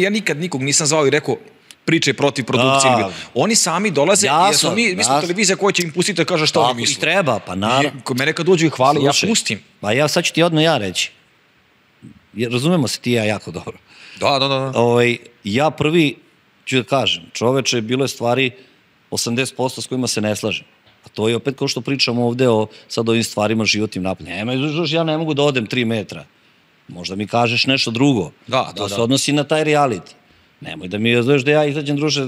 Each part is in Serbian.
ja nikad nikog nisam zvao i rekao pričaj protiv produkcije. Oni sami dolaze, mi smo televizija koja će im pustiti da kaže šta oni misle. I treba, pa naravno. Mene kad dođu i hvali, ja pustim. Pa ja sad ću ti odmah reći. Razumemo se ti i ja jako dobro. Da. Ja prvi ću da kažem, čoveče, bilo je stvari 80% s kojima se ne slažem. A to je opet kao što pričamo ovde o sad ovim stvarima životnim napad. Ja ne mogu da odem 3 metra. Možda mi kažeš nešto drugo. To se odnosi na taj reality. Nemoj da mi znaš da ja izađem, druže,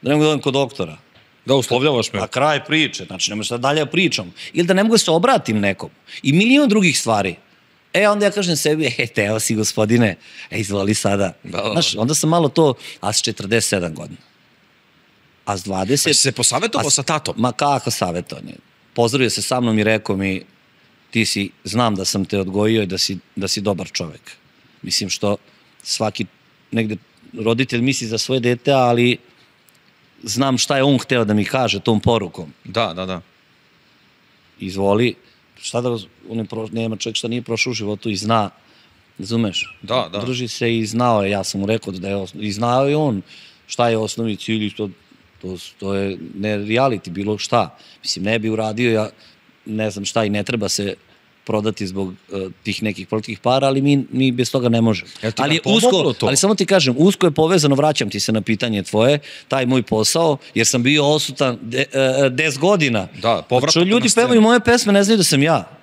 da ne mogu da odem kod doktora. Da, uslovljavaš me. A kraj priče, znači nemoj šta dalje pričam. Ili da ne mogu da se obratim nekom. I milion drugih stvari. Onda ja kažem sebi, teo si gospodine, izvoli sada. Znaš, onda sam malo to, a s 47 godina. A s 20... Pa si se posavjetovao sa tatom? Ma kako savjetovanje? Pozdravio se sa mnom i rekao mi, ti si, znam da sam te odgojio i da si dobar čovek. Mislim što svaki negde roditelj misli za svoje dete, ali znam šta je on hteo da mi kaže tom porukom. Da. Izvoli, šta da nema čovjek šta nije prošao u životu i zna, razumeš? Da. Drži se i znao je, ja sam mu rekao da je i znao je on šta je osnovni cilj i to je ne reality, bilo šta. Mislim, ne bi uradio, ja ne znam šta i ne treba se prodati zbog tih nekih političkih para, ali mi bez toga ne možemo. Ali samo ti kažem, usko je povezano, vraćam ti se na pitanje tvoje, taj moj posao, jer sam bio osutan 10 godina. Da, povratak na scenu. Ljudi pevaju moje pesme, ne znaju da sam ja.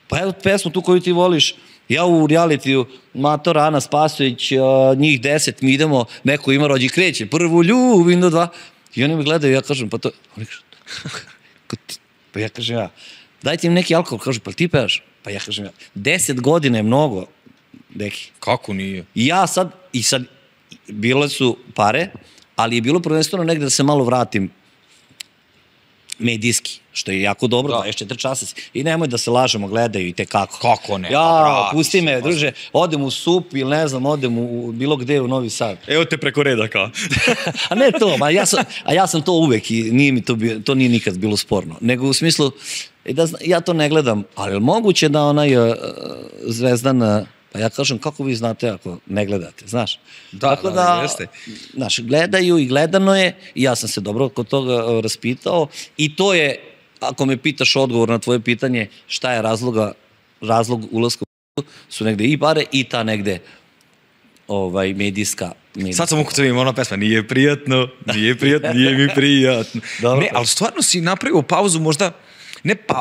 Pa evo pesmu tu koju ti voliš, ja u realitiju, Mator, Ana Spasović, njih 10, mi idemo, neko ima rođi kreće, prvu ljubim do 2. I oni me gledaju, ja kažem, pa to... Pa ja kažem ja, dajte im neki alkohol, kažu, pa ti pevaš? Pa ja kažem ja, 10 godina je mnogo, deki. Kako nije? I sad, bile su pare, ali je bilo prvenstveno negde da se malo vratim medijski, što je jako dobro, 24 časa si. I nemoj da se lažemo, gledaju i te kako. Kako ne? Ja, pusti me, druže, odem u SUP ili ne znam, odem u bilo gde u Novi Sad. Evo te preko reda kao. A ne to, ja sam to uvek i to nije nikad bilo sporno. Nego u smislu, ja to ne gledam, ali je moguće da onaj Zvezdan, pa ja kažem, kako vi znate ako ne gledate, znaš? Da, jeste. Znaš, gledaju i gledano je i ja sam se dobro kod toga raspitao i to je, ako me pitaš odgovor na tvoje pitanje, šta je razlog ulaska su negde i pare i ta negde medijska. Sad sam ukucavim ona pesma, nije prijatno, nije mi prijatno. Ne, ali stvarno si napravio pauzu možda,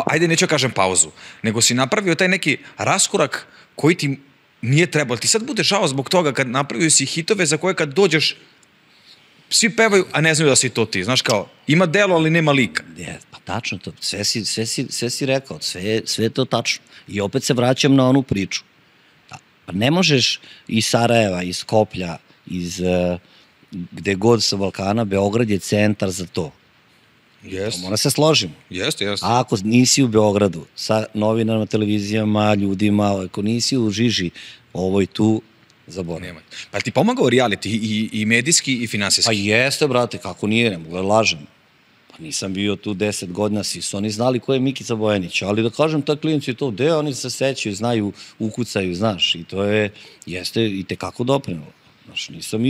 ajde neću kažem pauzu, nego si napravio taj neki raskorak koji ti nije trebalo. Ti sad bude žao zbog toga kad napravio si hitove za koje kad dođeš svi pevaju, a ne znaju da si to ti. Znaš kao, ima delo, ali nema lika. Pa tačno to. Sve si rekao. Sve je to tačno. I opet se vraćam na onu priču. Pa ne možeš iz Sarajeva, iz Skoplja, iz gde god sa Balkana, Beograd je centar za to. Jeste. Mora se složimo. Jeste. A ako nisi u Beogradu, sa novinarima, televizijama, ljudima, ako nisi u žiži, ovo i tu, zaboravim. Pa ti pomagao reality i medijski i finansijski? Pa jeste, brate, kako nije, ne mogu da lažem. Pa nisam bio tu 10 godina, svi su oni znali ko je Mikica Bojanić, ali da kažem, ta klinici to, gde oni se sećaju, znaju, ukucaju, znaš, i to jeste i tekako doprinalo. Znaš, nisam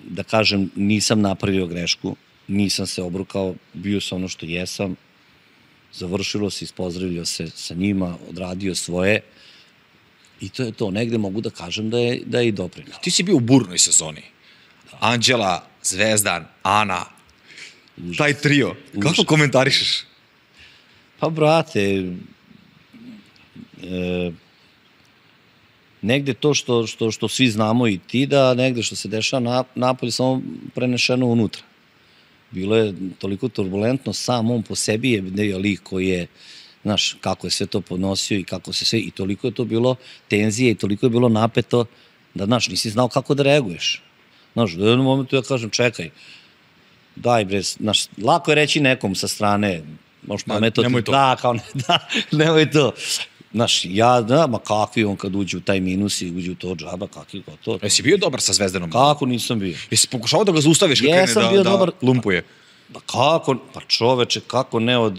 da kažem, nisam napravio grešku, nisam se obrukao, bio sam ono što jesam, završilo se, ispozdravio se sa njima, odradio svoje i to je to. Negde mogu da kažem da je i doprinalo. Ti si bio u burnoj sezoni. Anđela, Zvezdan, Ana, taj trio. Kako komentarišeš? Pa, brate, negde to što svi znamo i ti, da negde što se dešava napolje samo prenešeno unutra. Bilo je toliko turbulentno, sam on po sebi je lik koji je, znaš, kako je sve to podnosio i kako se sve, i toliko je to bilo tenzije i toliko je bilo napeto da, znaš, nisi znao kako da reaguješ. Znaš, u jednom momentu ja kažem, čekaj, daj bre, znaš, lako je reći nekom sa strane, možeš pametati, nemoj to. Znaš, ma kakvi on kad uđe u taj minus i uđe u to džaba, kakvi to. Jesi bio dobar sa Zvezdanom? Kako nisam bio? Jesi pokušao da ga zaustaviš kad krene da lumpuje? Pa kako, pa čoveče, kako ne od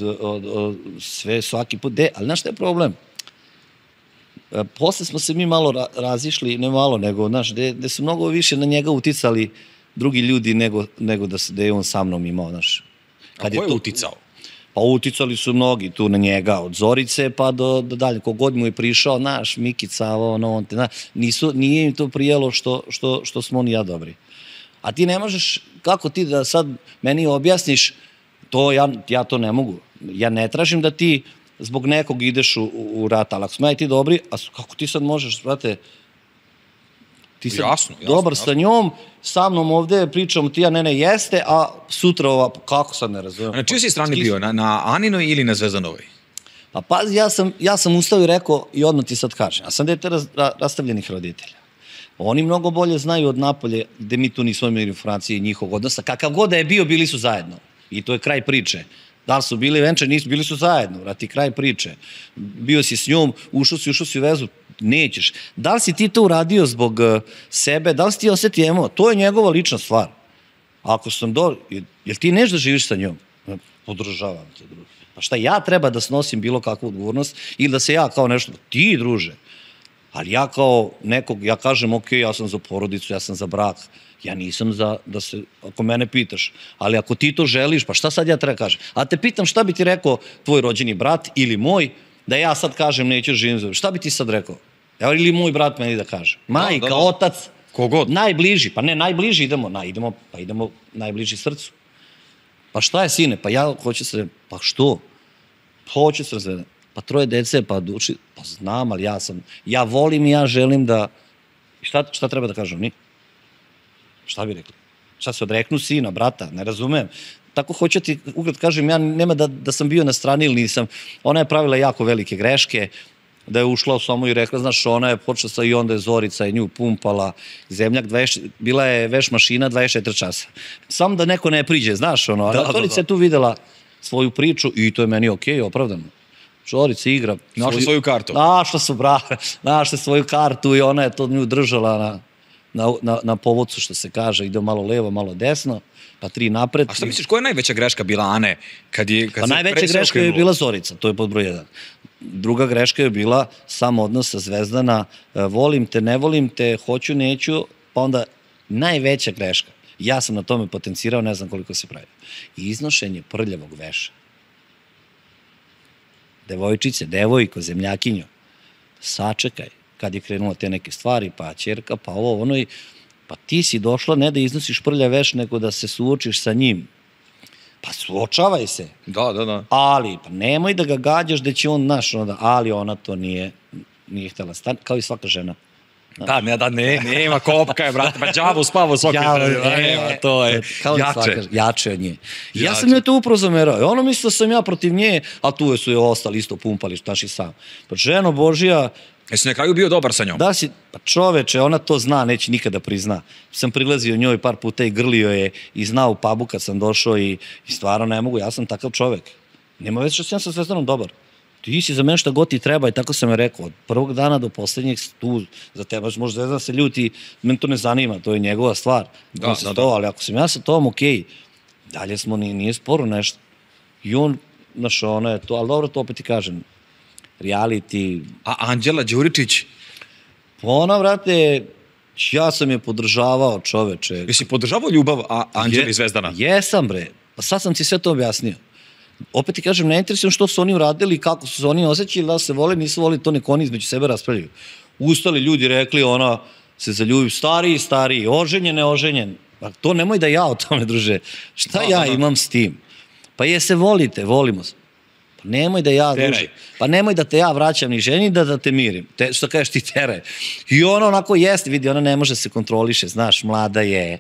svaki put, ali znaš šta je problem? Posle smo se mi malo razišli, ne malo, nego, znaš, gde su mnogo više na njega uticali drugi ljudi nego da je on sa mnom imao, znaš. A ko je uticao? Pa uticali su mnogi tu na njega, od Zorice pa do dalje. Kogod mu je prišao, znaš, Mikica, on te, znaš, nije im to prijelo što smo on i ja dobri. A ti ne možeš, kako ti da sad meni objasniš, to ja to ne mogu. Ja ne tražim da ti zbog nekog ideš u rat, ali ako smo ja i ti dobri, a kako ti sad možeš, brate, ti sad dobar sa njom, sa mnom ovde pričamo ti, ne, jeste, a sutra ova, kako sad ne razumijem. A na čijoj si strani bio, na Aninoj ili na Zvezdanovoj? Pa pazi, ja sam ustao i rekao, i odmah ti sad kažem, ja sam dete rastavljenih roditelja. Oni mnogo bolje znaju od napolje, gde mi tu nismo imali informacije i njihovog odnosa. Kakav god da je bio, bili su zajedno. I to je kraj priče. Da li su bili venče, nisu, bili su zajedno, vrati, kraj priče. Bio si s njom, ušao si u vezu, nećeš. Da li si ti to uradio zbog sebe, da li si ti osetio emo? To je njegova lična stvar. Ako sam jel ti neš da živiš sa njom? Podržavam te, druže. Pa šta, ja treba da snosim bilo kakvu odgovornost ili da se ja kao nešto, ti, druže, ali ja kao nekog, ja kažem, ok, ja sam za porodicu, ja sam za brak, ja nisam za, da se, ako mene pitaš, ali ako ti to želiš, pa šta sad ja treba kažem? A te pitam šta bi ti rekao tvoj rođeni brat ili moj, da ja sad kažem neću živim za... Šta bi ti sad rekao? Evo, ili moj brat meni da kaže? Majka, otac, kogod? Najbliži, pa ne, najbliži idemo najbliži srcu. Pa šta je, sine? Pa ja hoću se... Pa što? Hoću se razvedati. Pa 3 dece, pa duči... Pa znam, ali ja volim i ja želim da... Šta treba da kažem? Ni? Šta bi rekli? Šta se odreknu sina, brata? Ne razumem. Tako hoću ti ukrat kažem, ja nema da sam bio na strani ili nisam. Ona je pravila jako velike greške, da je ušla u samo i rekla, znaš, ona je počela i onda je Zorica i nju pumpala, zemljak, bila je veš mašina 24 časa. Samo da neko ne priđe, znaš, ono, a Zorica je tu videla svoju priču i to je meni okej, opravdano. Zorica igra. Našla svoju kartu. Našla svoju kartu i ona je to nju držala na povodcu, što se kaže, ide malo levo, malo desno, pa 3 napred. A šta misliš, koja je najveća greška bila Ane? Pa najveća greška je bila Zorica, to je pod broj 1. Druga greška je bila sam odnos sa Zvezdana, volim te, ne volim te, hoću, neću, pa onda najveća greška, ja sam na tome potencirao, ne znam koliko se pravi, iznošenje prljavog veša. Devojčice, devojko, zemljakinjo, sačekaj, kad je krenulo te neke stvari, pa ćerka, pa ovo, ono i... Pa ti si došla ne da iznosiš prljav veš, nego da se suočiš sa njim. Pa suočavaj se. Da. Ali, pa nemoj da ga gađaš da će on, znaš, ali ona to nije htjela stati, kao i svaka žena. Nema, kopka je, brate, pa đavo spavo svaki nema, to je jače od nje. Ja sam joj to upravo zamerao. Ono mislio sam ja protiv nje, a tu su je ostali isto pumpali, znaš i sam. Pa ženo Božija... Jesi na kraju bio dobar sa njom? Da si, pa čoveče, ona to zna, neće nikada prizna. Sam prilazio njoj par puta i grlio je i znao u pubu kad sam došao i stvarno ne mogu, ja sam takav čovek. Nema već što sam ja sa Zvezdanom dobar. Ti si za mene šta god ti treba i tako sam je rekao. Od prvog dana do poslednjeg tu za teba, možda Zvezdan se ljuti, meni to ne zanima, to je njegova stvar. Ali ako sam ja sa tom, okej, dalje smo, nije sporo nešto. I on, znaš, ono je to, ali dobro, to opet ti kažem, reality. A Anđela Đuričić? Ona, vrate, ja sam je podržavao, čoveče. Jesi podržavao ljubav Anđeli Zvezdana? Jesam, bre. Pa sad sam ti sve to objasnio. Opet ti kažem, ne interesujem što su oni uradili, kako su se oni osjećali, da se vole, nisu voli, to nek oni između sebe raspravljaju. Ustali ljudi rekli, ona se zaljubi, stariji, oženjen, neoženjen. Pa to nemoj da ja o tome, druže. Šta ja imam s tim? Pa se volite, volimo se. Nemoj da ja, druže, pa nemoj da te ja vraćam ni ženi da te mirim. Što kažeš ti teraj. I ona onako jeste, vidi, ona ne može se kontroliše, znaš, mlada je,